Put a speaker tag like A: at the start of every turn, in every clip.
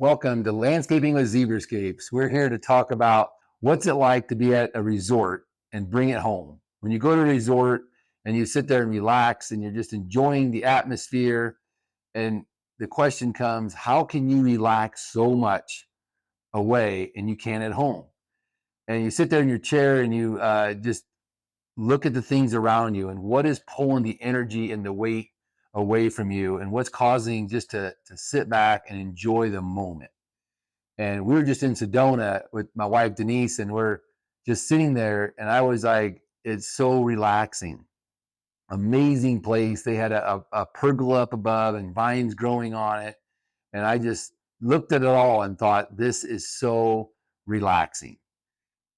A: Welcome to Landscaping with ZebraScapes. We're here to talk about what's it like to be at a resort and bring it home. When you go to a resort and you sit there and relax and you're just enjoying the atmosphere, and the question comes, how can you relax so much away and you can at home? And you sit there in your chair and you just look at the things around you and what is pulling the energy and the weight away from you and what's causing just to sit back and enjoy the moment. And we were just in Sedona with my wife Denise, and we're just sitting there, and I was like, it's so relaxing. Amazing place. They had a pergola up above and vines growing on it. And I just looked at it all and thought, this is so relaxing.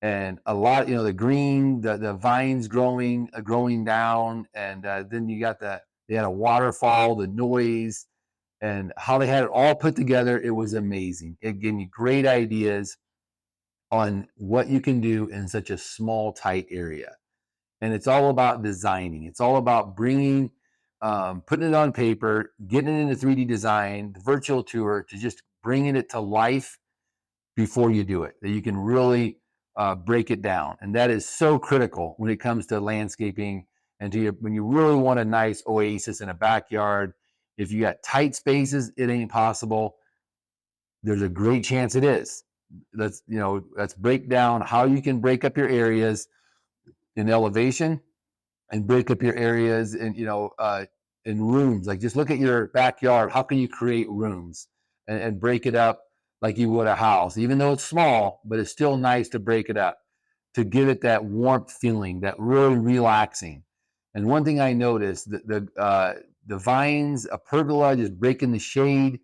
A: And a lot, the green, the vines growing down, and then they had a waterfall, the noise, and how they had it all put together. It was amazing. It gave me great ideas on what you can do in such a small, tight area. And it's all about designing. It's all about putting it on paper, getting it into 3D design, the virtual tour, to just bringing it to life before you do it, that you can really break it down. And that is so critical when it comes to landscaping and when you really want a nice oasis in a backyard. If you got tight spaces, it ain't possible. There's a great chance it is. Let's break down how you can break up your areas in elevation and break up your areas in rooms. Like, just look at your backyard. How can you create rooms and break it up like you would a house, even though it's small, but it's still nice to break it up, to give it that warmth feeling, that really relaxing. And one thing I noticed, the vines, a pergola, just breaking the shade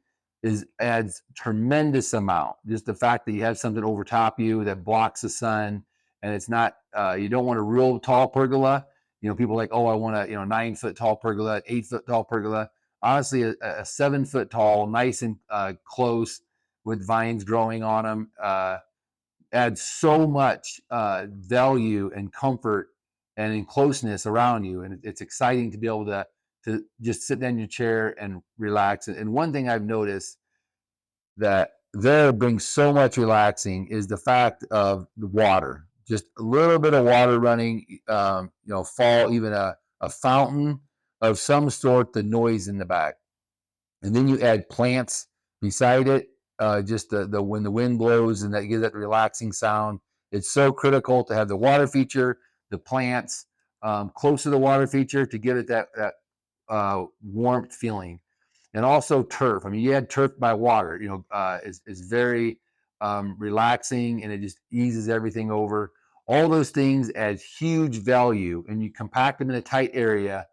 A: adds tremendous amount. Just the fact that you have something over top you that blocks the sun, and it's not, you don't want a real tall pergola. People are like, oh, I want a 9-foot tall pergola, 8-foot tall pergola. Honestly, a 7-foot tall, nice and close, with vines growing on them, adds so much value and comfort and in closeness around you. And it's exciting to be able to just sit down in your chair and relax. And one thing I've noticed that there brings so much relaxing is the fact of the water. Just a little bit of water running, fall, even a fountain of some sort, the noise in the back. And then you add plants beside it, just the when the wind blows, and that gives that relaxing sound. It's so critical to have the water feature, the plants close to the water feature, to give it that warmth feeling. And also turf. I mean, you add turf by water, is very relaxing, and it just eases everything over. All those things add huge value, and you compact them in a tight area.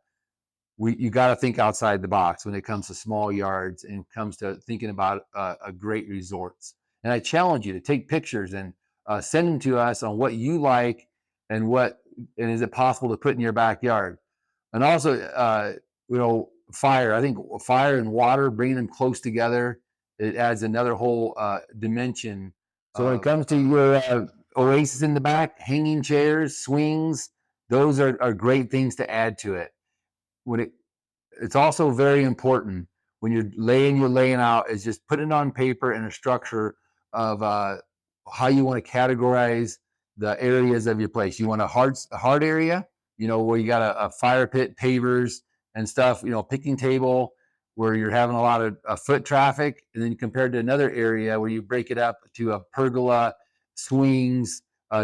A: You got to think outside the box when it comes to small yards and comes to thinking about a great resorts. And I challenge you to take pictures and send them to us on what you like and is it possible to put in your backyard. And also, fire. I think fire and water, bringing them close together, it adds another whole dimension. So when it comes to your oasis in the back, hanging chairs, swings, those are great things to add to it. It's also very important when you're laying out, is just putting it on paper in a structure of how you want to categorize the areas of your place. You want a hard area, where you got a fire pit, pavers and stuff, picnic table, where you're having a lot of foot traffic, and then compared to another area where you break it up to a pergola, swings,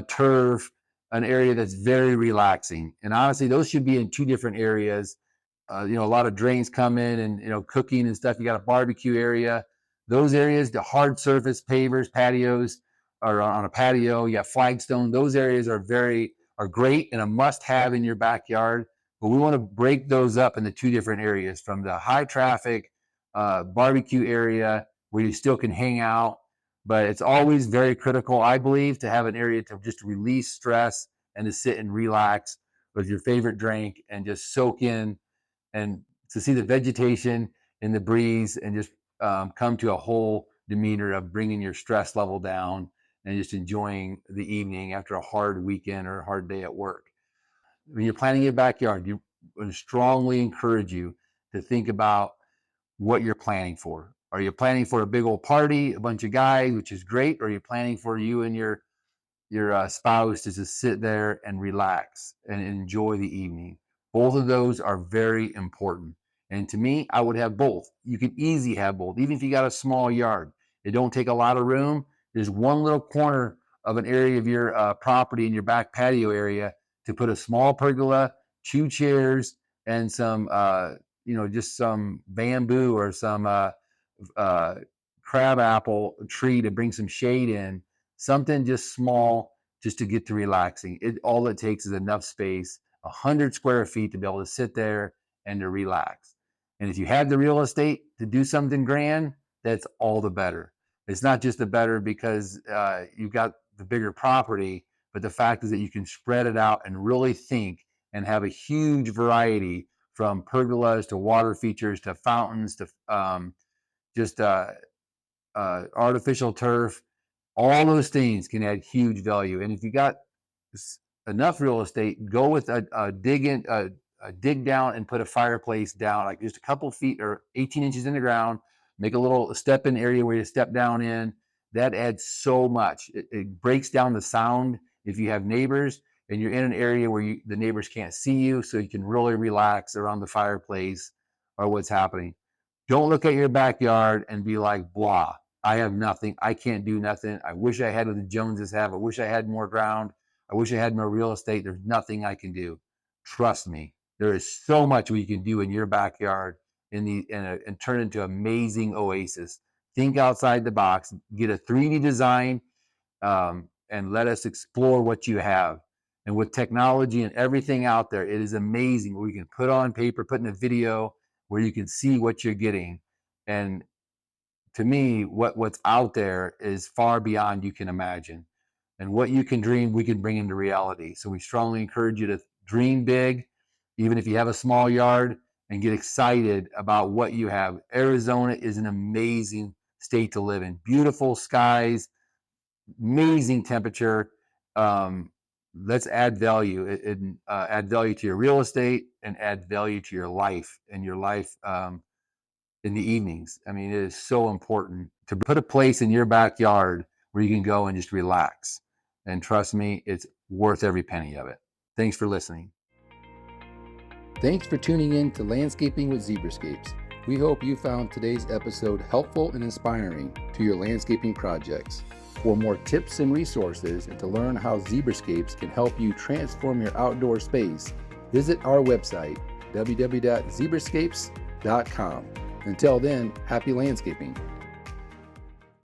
A: turf, an area that's very relaxing. And honestly, those should be in two different areas. A lot of drains come in, and cooking and stuff. You got a barbecue area. Those areas, the hard surface pavers, patios, or on a patio, you got flagstone. Those areas are great and a must-have in your backyard. But we want to break those up into two different areas, from the high traffic barbecue area where you still can hang out. But it's always very critical, I believe, to have an area to just release stress and to sit and relax with your favorite drink and just soak in, and to see the vegetation and the breeze, and just come to a whole demeanor of bringing your stress level down and just enjoying the evening after a hard weekend or a hard day at work. When you're planning your backyard, you would strongly encourage you to think about what you're planning for. Are you planning for a big old party, a bunch of guys, which is great? Or are you planning for you and your spouse to just sit there and relax and enjoy the evening? Both of those are very important. And to me, I would have both. You can easily have both, even if you got a small yard. It don't take a lot of room. There's one little corner of an area of your property in your back patio area to put a small pergola, 2 chairs, and some, just some bamboo or some uh, crab apple tree to bring some shade in. Something just small, just to get to relaxing. All it takes is enough space, 100 square feet, to be able to sit there and to relax. And if you have the real estate to do something grand, that's all the better. It's not just the better because you've got the bigger property, but the fact is that you can spread it out and really think and have a huge variety, from pergolas to water features to fountains to just artificial turf. All those things can add huge value. And if you got enough real estate, go with a dig down and put a fireplace down, like just a couple feet or 18 inches in the ground. Make a little step in area where you step down in. That adds so much. It breaks down the sound if you have neighbors and you're in an area where the neighbors can't see you, so you can really relax around the fireplace or what's happening. Don't look at your backyard and be like, blah, I have nothing. I can't do nothing. I wish I had what the Joneses have. I wish I had more ground. I wish I had more real estate. There's nothing I can do. Trust me, there is so much we can do in your backyard and turn it into amazing oasis. Think outside the box, get a 3D design, and let us explore what you have. And with technology and everything out there, it is amazing what we can put on paper, put in a video, where you can see what you're getting. And to me, what's out there is far beyond you can imagine. And what you can dream, we can bring into reality. So we strongly encourage you to dream big, even if you have a small yard, and get excited about what you have. Arizona is an amazing state to live in. Beautiful skies, amazing temperature. Let's add value and add value to your real estate and add value to your life and your life in the evenings. I mean, it is so important to put a place in your backyard where you can go and just relax. And trust me, it's worth every penny of it. Thanks for listening. Thanks for tuning in to Landscaping with ZebraScapes. We hope you found today's episode helpful and inspiring to your landscaping projects. For more tips and resources, and to learn how ZebraScapes can help you transform your outdoor space, visit our website, www.zebrascapes.com. Until then, happy landscaping.